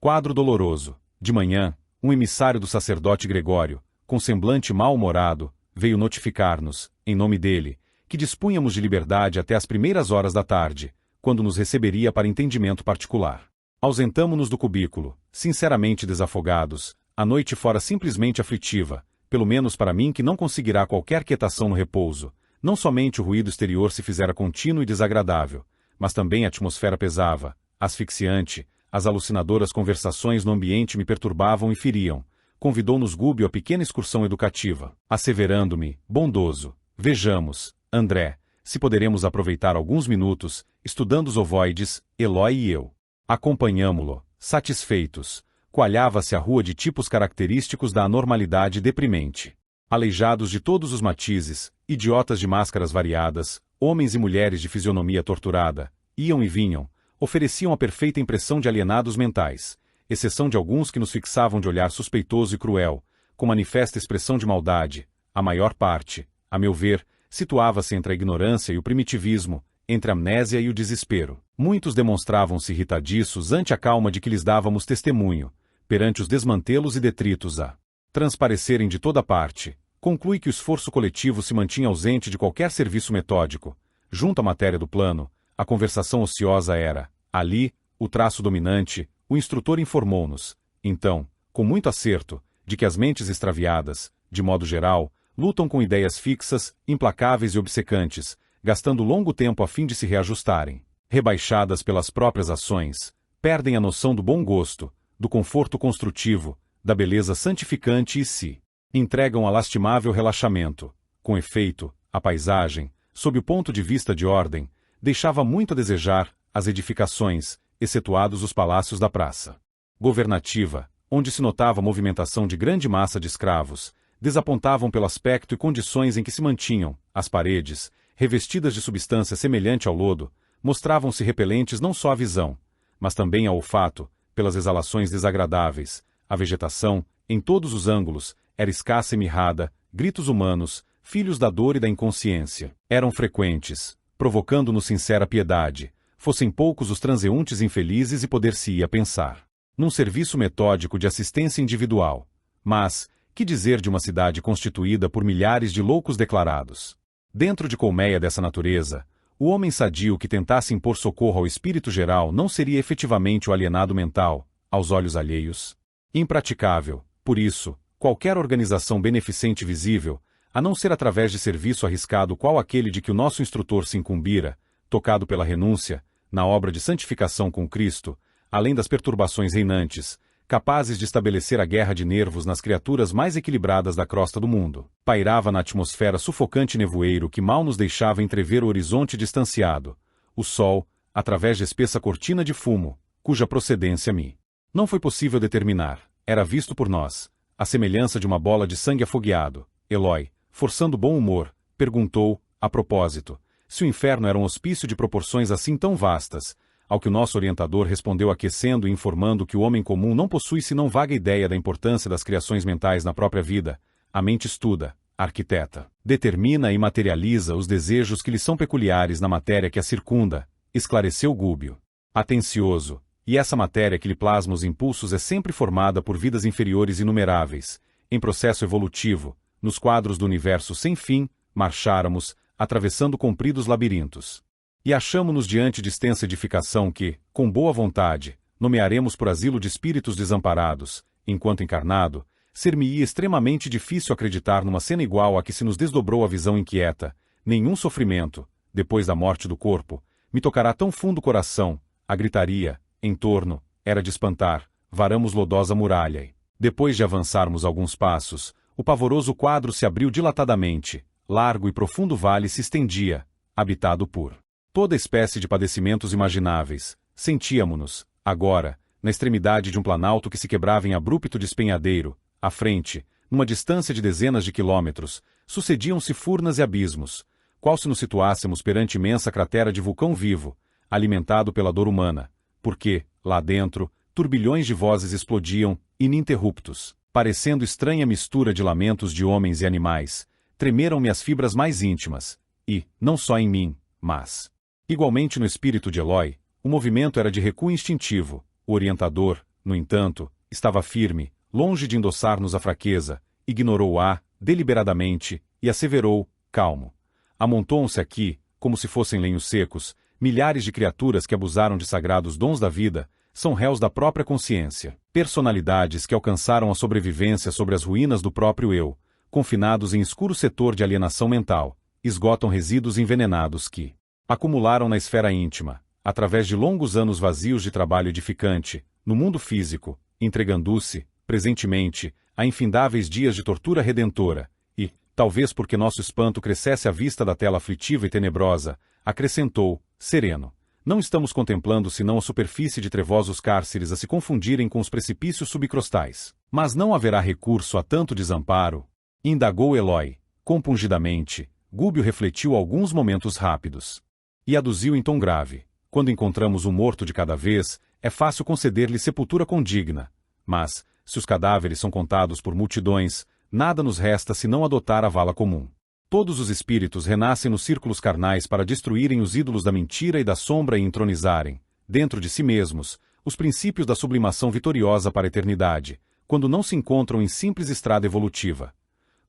Quadro doloroso. De manhã, um emissário do sacerdote Gregório, com semblante mal-humorado, veio notificar-nos, em nome dele, que dispunhamos de liberdade até as primeiras horas da tarde, quando nos receberia para entendimento particular. Ausentamo-nos do cubículo, sinceramente desafogados, a noite fora simplesmente aflitiva, pelo menos para mim que não conseguirá qualquer quietação no repouso. Não somente o ruído exterior se fizera contínuo e desagradável, mas também a atmosfera pesava, asfixiante, as alucinadoras conversações no ambiente me perturbavam e feriam. Convidou-nos Gúbio a pequena excursão educativa, asseverando-me, bondoso, vejamos, André, se poderemos aproveitar alguns minutos, estudando os ovoides, Eloy e eu. Acompanhamo-lo, satisfeitos. Coalhava-se a rua de tipos característicos da anormalidade deprimente. Aleijados de todos os matizes, idiotas de máscaras variadas, homens e mulheres de fisionomia torturada, iam e vinham, ofereciam a perfeita impressão de alienados mentais, exceção de alguns que nos fixavam de olhar suspeitoso e cruel, com manifesta expressão de maldade. A maior parte, a meu ver, situava-se entre a ignorância e o primitivismo, entre a amnésia e o desespero. Muitos demonstravam-se irritadiços ante a calma de que lhes dávamos testemunho, perante os desmantelos e detritos a transparecerem de toda parte. Conclui que o esforço coletivo se mantinha ausente de qualquer serviço metódico. Junto à matéria do plano, a conversação ociosa era, ali, o traço dominante. O instrutor informou-nos, então, com muito acerto, de que as mentes extraviadas, de modo geral, lutam com ideias fixas, implacáveis e obcecantes, gastando longo tempo a fim de se reajustarem. Rebaixadas pelas próprias ações, perdem a noção do bom gosto, do conforto construtivo, da beleza santificante e se entregam a lastimável relaxamento. Com efeito, a paisagem, sob o ponto de vista de ordem, deixava muito a desejar. As edificações, excetuados os palácios da praça governativa, onde se notava a movimentação de grande massa de escravos, desapontavam pelo aspecto e condições em que se mantinham. As paredes, revestidas de substância semelhante ao lodo, mostravam-se repelentes não só à visão, mas também ao olfato, pelas exalações desagradáveis. A vegetação, em todos os ângulos, era escassa e mirrada. Gritos humanos, filhos da dor e da inconsciência, eram frequentes, provocando-nos sincera piedade. Fossem poucos os transeuntes infelizes e poder-se-ia pensar num serviço metódico de assistência individual. Mas, que dizer de uma cidade constituída por milhares de loucos declarados? Dentro de colmeia dessa natureza, o homem sadio que tentasse impor socorro ao espírito geral não seria efetivamente o alienado mental, aos olhos alheios? Impraticável, por isso, qualquer organização beneficente visível, a não ser através de serviço arriscado qual aquele de que o nosso instrutor se incumbira, tocado pela renúncia, na obra de santificação com Cristo, além das perturbações reinantes, capazes de estabelecer a guerra de nervos nas criaturas mais equilibradas da crosta do mundo. Pairava na atmosfera sufocante nevoeiro que mal nos deixava entrever o horizonte distanciado. O sol, através de espessa cortina de fumo, cuja procedência me não foi possível determinar, era visto por nós, à semelhança de uma bola de sangue afogueado. Eloy, forçando bom humor, perguntou, a propósito, se o inferno era um hospício de proporções assim tão vastas, ao que o nosso orientador respondeu aquecendo e informando que o homem comum não possui senão vaga ideia da importância das criações mentais na própria vida. A mente estuda, arquiteta, determina e materializa os desejos que lhe são peculiares na matéria que a circunda, esclareceu Gúbio. Atencioso, e essa matéria que lhe plasma os impulsos é sempre formada por vidas inferiores inumeráveis. Em processo evolutivo, nos quadros do universo sem fim, marcháramos, atravessando compridos labirintos. E achamo-nos diante de extensa edificação que, com boa vontade, nomearemos por asilo de espíritos desamparados. Enquanto encarnado, ser-me-ia extremamente difícil acreditar numa cena igual a que se nos desdobrou a visão inquieta. Nenhum sofrimento, depois da morte do corpo, me tocará tão fundo o coração. A gritaria, em torno, era de espantar. Varamos lodosa muralha e, depois de avançarmos alguns passos, o pavoroso quadro se abriu dilatadamente. Largo e profundo vale se estendia, habitado por toda espécie de padecimentos imagináveis. Sentíamo-nos, agora, na extremidade de um planalto que se quebrava em abrupto despenhadeiro. À frente, numa distância de dezenas de quilômetros, sucediam-se furnas e abismos, qual se nos situássemos perante imensa cratera de vulcão vivo, alimentado pela dor humana, porque, lá dentro, turbilhões de vozes explodiam, ininterruptos, parecendo estranha mistura de lamentos de homens e animais. Tremeram-me as fibras mais íntimas, e, não só em mim, mas igualmente no espírito de Eloy, o movimento era de recuo instintivo. O orientador, No entanto, estava firme, longe de endossar-nos a fraqueza, ignorou-a, deliberadamente, e asseverou, calmo. Amontoam-se aqui, como se fossem lenhos secos, milhares de criaturas que abusaram de sagrados dons da vida, são réus da própria consciência. Personalidades que alcançaram a sobrevivência sobre as ruínas do próprio eu, confinados em escuro setor de alienação mental, esgotam resíduos envenenados que acumularam na esfera íntima, através de longos anos vazios de trabalho edificante, no mundo físico, entregando-se, presentemente, a infindáveis dias de tortura redentora, e, talvez porque nosso espanto crescesse à vista da tela aflitiva e tenebrosa, acrescentou, sereno. Não estamos contemplando senão a superfície de trevosos cárceres a se confundirem com os precipícios subcrostais. Mas não haverá recurso a tanto desamparo? Indagou Eloy. Compungidamente, Gúbio refletiu alguns momentos rápidos. E aduziu em tom grave. Quando encontramos um morto de cada vez, é fácil conceder-lhe sepultura condigna. Mas, se os cadáveres são contados por multidões, nada nos resta senão adotar a vala comum. Todos os espíritos renascem nos círculos carnais para destruírem os ídolos da mentira e da sombra e entronizarem, dentro de si mesmos, os princípios da sublimação vitoriosa para a eternidade, quando não se encontram em simples estrada evolutiva.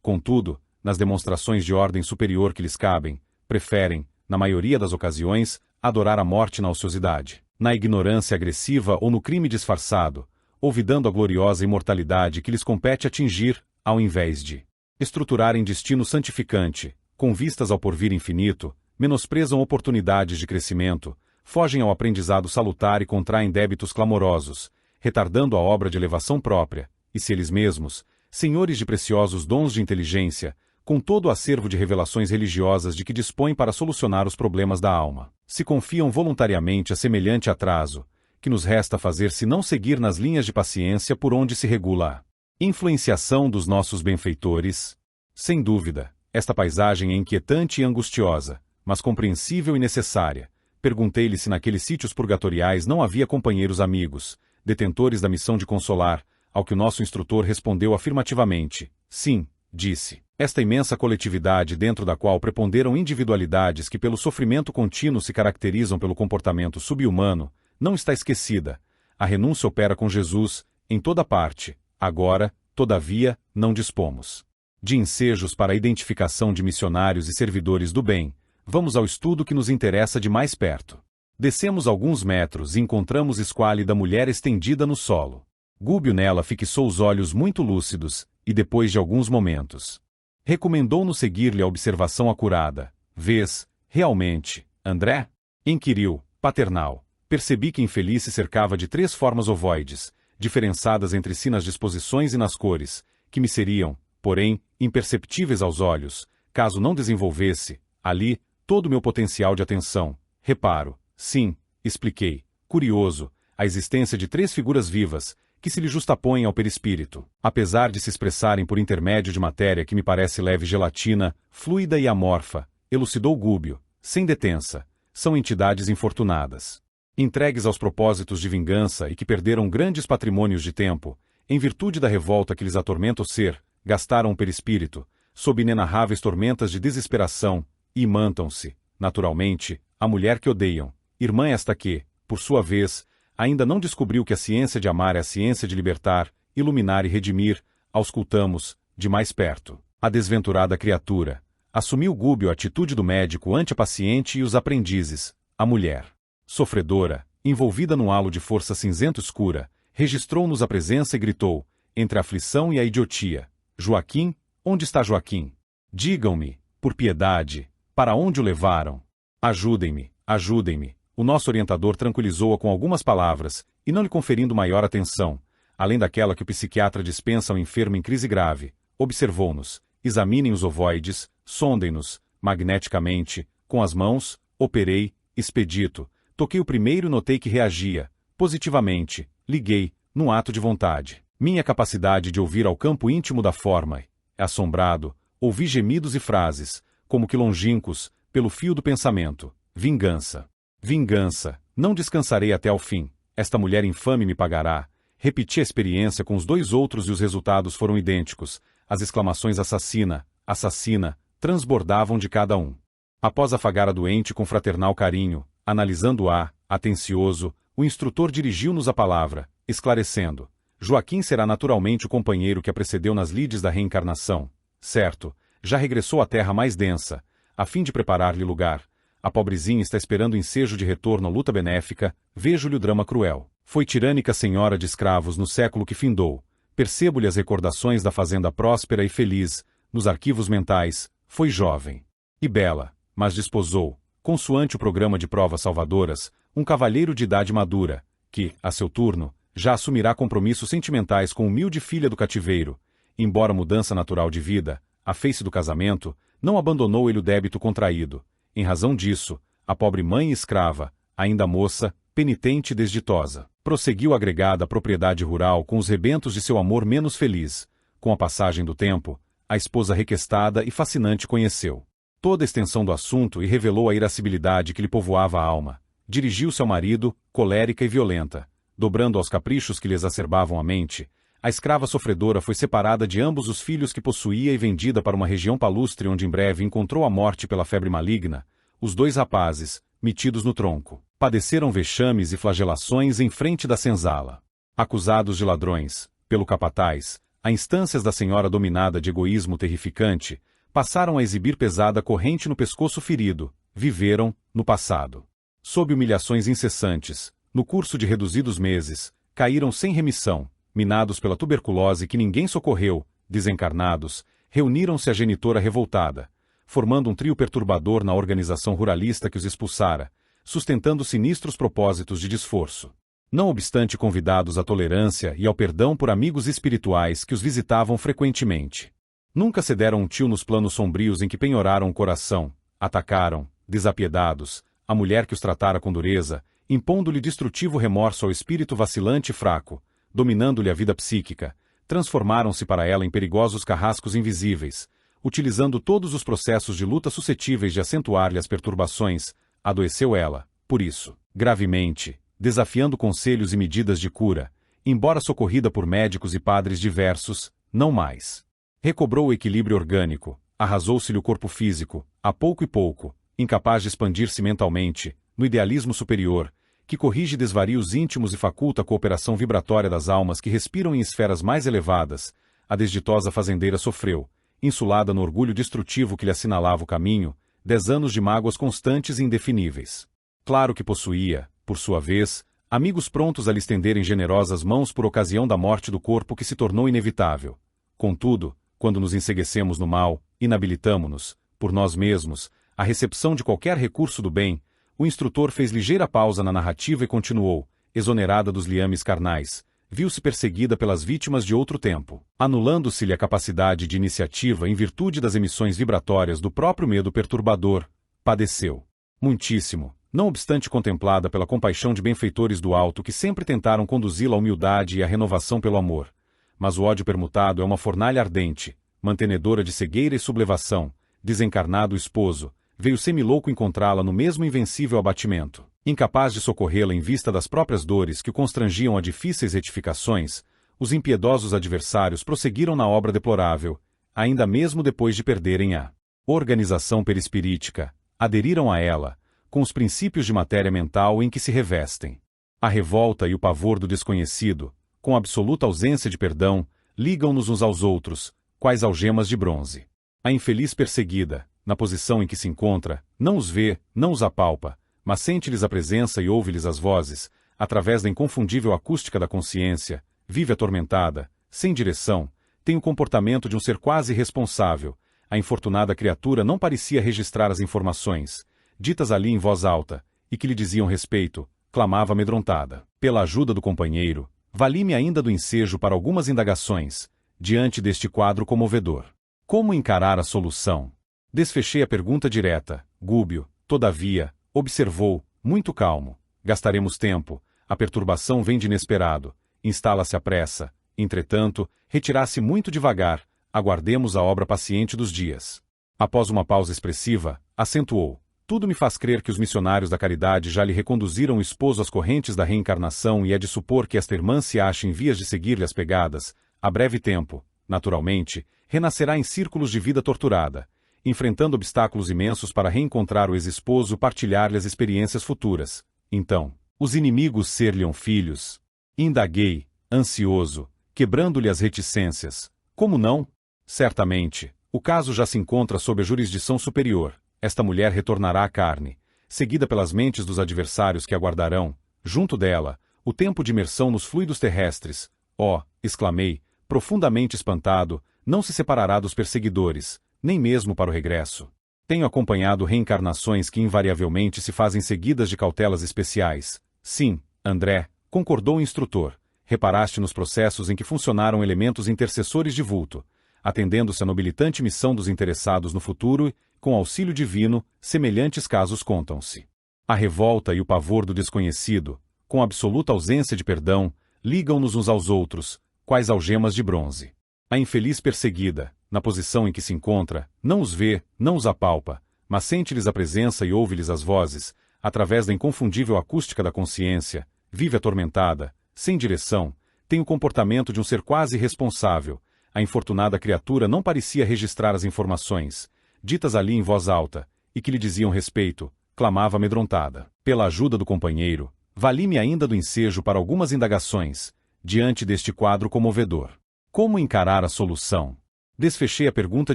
Contudo, nas demonstrações de ordem superior que lhes cabem, preferem, na maioria das ocasiões, adorar a morte na ociosidade, na ignorância agressiva ou no crime disfarçado, olvidando a gloriosa imortalidade que lhes compete atingir, ao invés de estruturarem destino santificante, com vistas ao porvir infinito, menosprezam oportunidades de crescimento, fogem ao aprendizado salutar e contraem débitos clamorosos, retardando a obra de elevação própria, e se eles mesmos, senhores de preciosos dons de inteligência, com todo o acervo de revelações religiosas de que dispõem para solucionar os problemas da alma, se confiam voluntariamente a semelhante atraso, que nos resta fazer se não seguir nas linhas de paciência por onde se regula a influenciação dos nossos benfeitores? Sem dúvida, esta paisagem é inquietante e angustiosa, mas compreensível e necessária. Perguntei-lhe se naqueles sítios purgatoriais não havia companheiros amigos, detentores da missão de consolar, ao que o nosso instrutor respondeu afirmativamente. Sim, disse. Esta imensa coletividade dentro da qual preponderam individualidades que pelo sofrimento contínuo se caracterizam pelo comportamento subhumano, não está esquecida. A renúncia opera com Jesus, em toda parte. Agora, todavia, não dispomos de ensejos para a identificação de missionários e servidores do bem. Vamos ao estudo que nos interessa de mais perto. Descemos alguns metros e encontramos esquálida mulher estendida no solo. Gúbio nela fixou os olhos muito lúcidos, e depois de alguns momentos, recomendou-nos seguir-lhe a observação acurada. Vês, realmente, André? Inquiriu, paternal. Percebi que infeliz se cercava de 3 formas ovoides, diferenciadas entre si nas disposições e nas cores, que me seriam, porém, imperceptíveis aos olhos, caso não desenvolvesse, ali, todo o meu potencial de atenção. Reparo, sim, expliquei, curioso, a existência de 3 figuras vivas, que se lhe justapõem ao perispírito, apesar de se expressarem por intermédio de matéria que me parece leve gelatina, fluida e amorfa, elucidou Gúbio, sem detença, são entidades infortunadas, entregues aos propósitos de vingança e que perderam grandes patrimônios de tempo, em virtude da revolta que lhes atormenta o ser, gastaram o perispírito, sob inenarráveis tormentas de desesperação, e imantam-se, naturalmente, a mulher que odeiam, irmã esta que, por sua vez, ainda não descobriu que a ciência de amar é a ciência de libertar, iluminar e redimir. Auscultamos, de mais perto, a desventurada criatura. Assumiu Gúbio a atitude do médico ante a paciente e os aprendizes. A mulher, sofredora, envolvida num halo de força cinzento escura, registrou-nos a presença e gritou, entre a aflição e a idiotia: Joaquim, onde está Joaquim? Digam-me, por piedade, para onde o levaram? Ajudem-me, ajudem-me. O nosso orientador tranquilizou-a com algumas palavras, e não lhe conferindo maior atenção, além daquela que o psiquiatra dispensa ao enfermo em crise grave, observou-nos: examinem os ovoides, sondem-nos, magneticamente, com as mãos, operei, expedito, toquei o primeiro e notei que reagia, positivamente, liguei, num ato de vontade. Minha capacidade de ouvir ao campo íntimo da forma, assombrado, ouvi gemidos e frases, como que longínquos, pelo fio do pensamento: vingança. Vingança, não descansarei até ao fim, esta mulher infame me pagará. Repeti a experiência com os 2 outros e os resultados foram idênticos. As exclamações assassina, assassina, transbordavam de cada um. Após afagar a doente com fraternal carinho, analisando-a, atencioso, o instrutor dirigiu-nos a palavra: esclarecendo. Joaquim será naturalmente o companheiro que a precedeu nas lides da reencarnação. Certo, já regressou à terra mais densa, a fim de preparar-lhe lugar. A pobrezinha está esperando o ensejo de retorno à luta benéfica, vejo-lhe o drama cruel. Foi tirânica senhora de escravos no século que findou. Percebo-lhe as recordações da fazenda próspera e feliz, nos arquivos mentais. Foi jovem e bela, mas desposou, consoante o programa de provas salvadoras, um cavalheiro de idade madura, que, a seu turno, já assumirá compromissos sentimentais com humilde filha do cativeiro. Embora mudança natural de vida, a face do casamento, não abandonou ele o débito contraído. Em razão disso, a pobre mãe escrava, ainda moça, penitente e desditosa, prosseguiu agregada à propriedade rural com os rebentos de seu amor menos feliz. Com a passagem do tempo, a esposa requestada e fascinante conheceu toda a extensão do assunto e revelou a irascibilidade que lhe povoava a alma. Dirigiu-se ao marido, colérica e violenta. Dobrando aos caprichos que lhe exacerbavam a mente, a escrava sofredora foi separada de ambos os filhos que possuía e vendida para uma região palustre onde em breve encontrou a morte pela febre maligna. Os dois rapazes, metidos no tronco, padeceram vexames e flagelações em frente da senzala. Acusados de ladrões, pelo capataz, a instâncias da senhora dominada de egoísmo terrificante, passaram a exibir pesada corrente no pescoço ferido, viveram, no passado, sob humilhações incessantes, no curso de reduzidos meses, caíram sem remissão, minados pela tuberculose que ninguém socorreu, desencarnados, reuniram-se à genitora revoltada, formando um trio perturbador na organização ruralista que os expulsara, sustentando sinistros propósitos de desforço. Não obstante convidados à tolerância e ao perdão por amigos espirituais que os visitavam frequentemente. Nunca cederam um tio nos planos sombrios em que penhoraram o coração, atacaram, desapiedados, a mulher que os tratara com dureza, impondo-lhe destrutivo remorso ao espírito vacilante e fraco, dominando-lhe a vida psíquica, transformaram-se para ela em perigosos carrascos invisíveis, utilizando todos os processos de luta suscetíveis de acentuar-lhe as perturbações, adoeceu ela, por isso, gravemente, desafiando conselhos e medidas de cura, embora socorrida por médicos e padres diversos, não mais. Recobrou o equilíbrio orgânico, arrasou-se-lhe o corpo físico, a pouco e pouco, incapaz de expandir-se mentalmente, no idealismo superior, que corrige desvarios íntimos e faculta a cooperação vibratória das almas que respiram em esferas mais elevadas. A desditosa fazendeira sofreu, insulada no orgulho destrutivo que lhe assinalava o caminho, 10 anos de mágoas constantes e indefiníveis. Claro que possuía, por sua vez, amigos prontos a lhe estenderem generosas mãos por ocasião da morte do corpo que se tornou inevitável. Contudo, quando nos enseguecemos no mal, inabilitamo-nos, por nós mesmos, à recepção de qualquer recurso do bem. O instrutor fez ligeira pausa na narrativa e continuou, exonerada dos liames carnais, viu-se perseguida pelas vítimas de outro tempo, anulando-se-lhe a capacidade de iniciativa em virtude das emissões vibratórias do próprio medo perturbador. Padeceu muitíssimo, não obstante contemplada pela compaixão de benfeitores do alto que sempre tentaram conduzi-la à humildade e à renovação pelo amor. Mas o ódio permutado é uma fornalha ardente, mantenedora de cegueira e sublevação. Desencarnado o esposo, veio semilouco encontrá-la no mesmo invencível abatimento. Incapaz de socorrê-la em vista das próprias dores que o constrangiam a difíceis retificações, os impiedosos adversários prosseguiram na obra deplorável, ainda mesmo depois de perderem a organização perispirítica, aderiram a ela, com os princípios de matéria mental em que se revestem. A revolta e o pavor do desconhecido, com absoluta ausência de perdão, ligam-nos uns aos outros, quais algemas de bronze. A infeliz perseguida, na posição em que se encontra, não os vê, não os apalpa, mas sente-lhes a presença e ouve-lhes as vozes, através da inconfundível acústica da consciência, vive atormentada, sem direção, tem o comportamento de um ser quase irresponsável. A infortunada criatura não parecia registrar as informações, ditas ali em voz alta, e que lhe diziam respeito, clamava amedrontada. Pela ajuda do companheiro, vali-me ainda do ensejo para algumas indagações, diante deste quadro comovedor. Como encarar a solução? Desfechei a pergunta direta. Gúbio, todavia, observou, muito calmo. Gastaremos tempo, a perturbação vem de inesperado, instala-se à pressa, entretanto, retirar-se muito devagar, aguardemos a obra paciente dos dias. Após uma pausa expressiva, acentuou. Tudo me faz crer que os missionários da caridade já lhe reconduziram o esposo às correntes da reencarnação e é de supor que esta irmã se acha em vias de seguir-lhe as pegadas. A breve tempo, naturalmente, renascerá em círculos de vida torturada, enfrentando obstáculos imensos para reencontrar o ex-esposo e partilhar-lhe as experiências futuras. Então, os inimigos ser-lhe-ão filhos. Indaguei, ansioso, quebrando-lhe as reticências. Como não? Certamente, o caso já se encontra sob a jurisdição superior. Esta mulher retornará à carne, seguida pelas mentes dos adversários que aguardarão, junto dela, o tempo de imersão nos fluidos terrestres. Oh, exclamei, profundamente espantado, não se separará dos perseguidores, nem mesmo para o regresso. Tenho acompanhado reencarnações que invariavelmente se fazem seguidas de cautelas especiais. Sim, André, concordou o instrutor. Reparaste nos processos em que funcionaram elementos intercessores de vulto, atendendo-se à nobilitante missão dos interessados no futuro e, com auxílio divino, semelhantes casos contam-se. A revolta e o pavor do desconhecido, com absoluta ausência de perdão, ligam-nos uns aos outros, quais algemas de bronze. A infeliz perseguida, na posição em que se encontra, não os vê, não os apalpa, mas sente-lhes a presença e ouve-lhes as vozes, através da inconfundível acústica da consciência, vive atormentada, sem direção, tem o comportamento de um ser quase irresponsável. A infortunada criatura não parecia registrar as informações, ditas ali em voz alta, e que lhe diziam respeito, clamava amedrontada. Pela ajuda do companheiro, vali-me ainda do ensejo para algumas indagações, diante deste quadro comovedor. Como encarar a solução? Desfechei a pergunta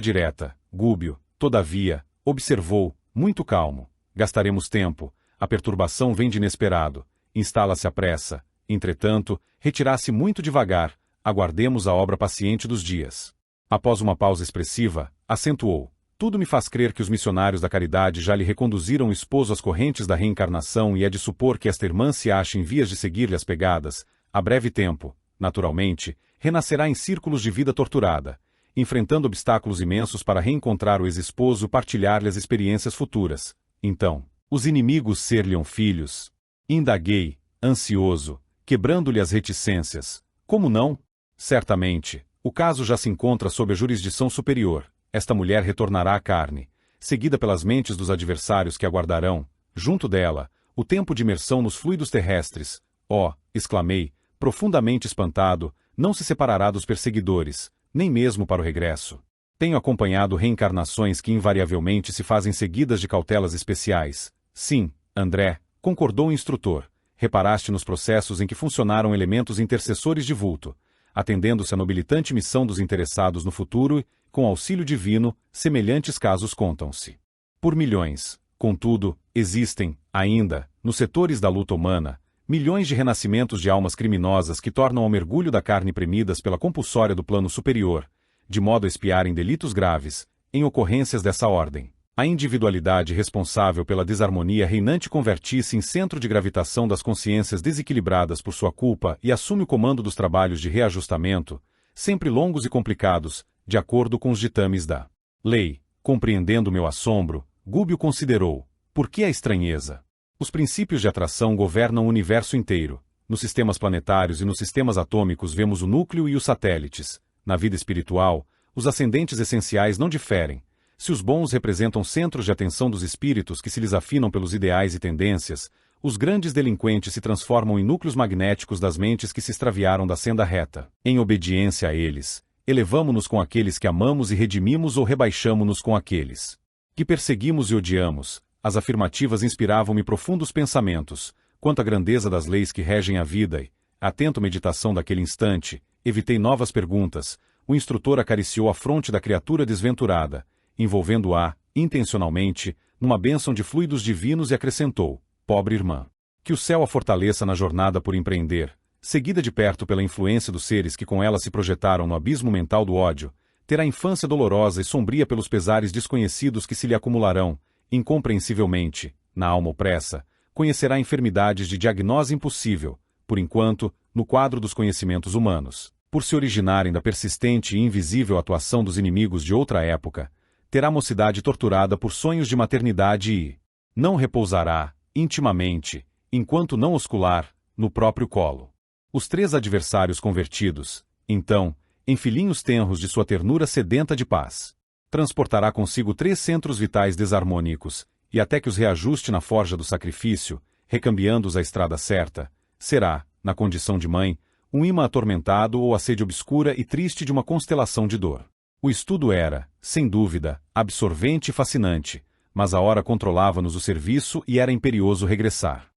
direta. Gúbio, todavia, observou, muito calmo. Gastaremos tempo, a perturbação vem de inesperado, instala-se a pressa, entretanto, retirar-se muito devagar, aguardemos a obra paciente dos dias. Após uma pausa expressiva, acentuou. Tudo me faz crer que os missionários da caridade já lhe reconduziram o esposo às correntes da reencarnação e é de supor que esta irmã se ache em vias de seguir-lhe as pegadas, a breve tempo, naturalmente, renascerá em círculos de vida torturada, enfrentando obstáculos imensos para reencontrar o ex-esposo e partilhar-lhe as experiências futuras. Então, os inimigos ser-lhe-ão filhos? Indaguei, ansioso, quebrando-lhe as reticências. Como não? Certamente, o caso já se encontra sob a jurisdição superior. Esta mulher retornará à carne, seguida pelas mentes dos adversários que aguardarão, junto dela, o tempo de imersão nos fluidos terrestres. Oh, exclamei, profundamente espantado, não se separará dos perseguidores, nem mesmo para o regresso. Tenho acompanhado reencarnações que invariavelmente se fazem seguidas de cautelas especiais. Sim, André, concordou o instrutor. Reparaste nos processos em que funcionaram elementos intercessores de vulto, atendendo-se à nobilitante missão dos interessados no futuro e, com auxílio divino, semelhantes casos contam-se. Por milhões, contudo, existem, ainda, nos setores da luta humana, milhões de renascimentos de almas criminosas que tornam ao mergulho da carne premidas pela compulsória do plano superior, de modo a expiarem delitos graves, em ocorrências dessa ordem. A individualidade responsável pela desarmonia reinante converte-se em centro de gravitação das consciências desequilibradas por sua culpa e assume o comando dos trabalhos de reajustamento, sempre longos e complicados, de acordo com os ditames da lei. Compreendendo meu assombro, Gúbio considerou: por que a estranheza? Os princípios de atração governam o universo inteiro. Nos sistemas planetários e nos sistemas atômicos vemos o núcleo e os satélites. Na vida espiritual, os ascendentes essenciais não diferem. Se os bons representam centros de atenção dos espíritos que se lhes afinam pelos ideais e tendências, os grandes delinquentes se transformam em núcleos magnéticos das mentes que se extraviaram da senda reta. Em obediência a eles, elevamo-nos com aqueles que amamos e redimimos ou rebaixamo-nos com aqueles que perseguimos e odiamos. As afirmativas inspiravam-me profundos pensamentos, quanto à grandeza das leis que regem a vida e, atento à meditação daquele instante, evitei novas perguntas. O instrutor acariciou a fronte da criatura desventurada, envolvendo-a, intencionalmente, numa bênção de fluidos divinos e acrescentou: pobre irmã, que o céu a fortaleça na jornada por empreender, seguida de perto pela influência dos seres que com ela se projetaram no abismo mental do ódio, terá infância dolorosa e sombria pelos pesares desconhecidos que se lhe acumularão, incompreensivelmente, na alma opressa, conhecerá enfermidades de diagnose impossível, por enquanto, no quadro dos conhecimentos humanos, por se originarem da persistente e invisível atuação dos inimigos de outra época, terá mocidade torturada por sonhos de maternidade e não repousará, intimamente, enquanto não oscular, no próprio colo. Os 3 adversários convertidos, então, em filhinhos tenros de sua ternura sedenta de paz, transportará consigo 3 centros vitais desarmônicos, e até que os reajuste na forja do sacrifício, recambiando-os à estrada certa, será, na condição de mãe, um imã atormentado ou a sede obscura e triste de uma constelação de dor. O estudo era, sem dúvida, absorvente e fascinante, mas a hora controlava-nos o serviço e era imperioso regressar.